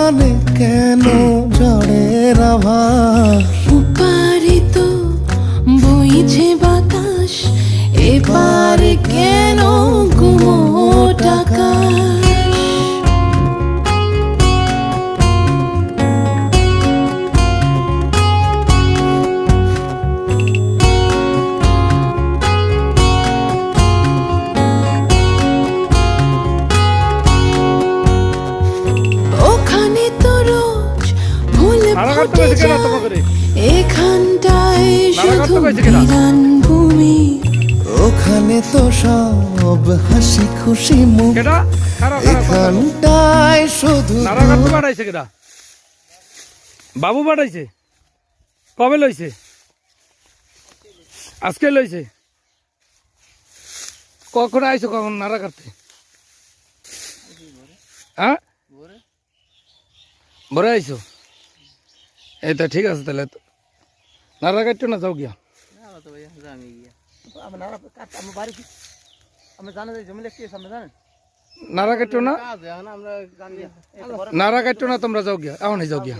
প্রাণে কেন ঝড়ের আভাস? উপারে তো বইছে বাতাস, এপারে কেন গুমোট আকাশ? ওখানে তো রোজ ফুল ফুটে যায়, এখানটায় শুধু বিরান ভূমি। ওখানে তো সব হাসি খুশি মুখ, এখানটায় শুধু বাড়াইছে কেডা? বাবু বাড়াইছে? কবে লইছে? আজকে লইছে? কখন আইছো? কখন নাড়া কাটতে? হ্যাঁ, ভরে আইছো? এই তো ঠিক আছে, তাহলে নাড়া কাটতো না, যাও গিয়া। নাড়া কাটতো না, নাড়া কাটতো না, তোমরা যাও গিয়া, এখন যাও গিয়া।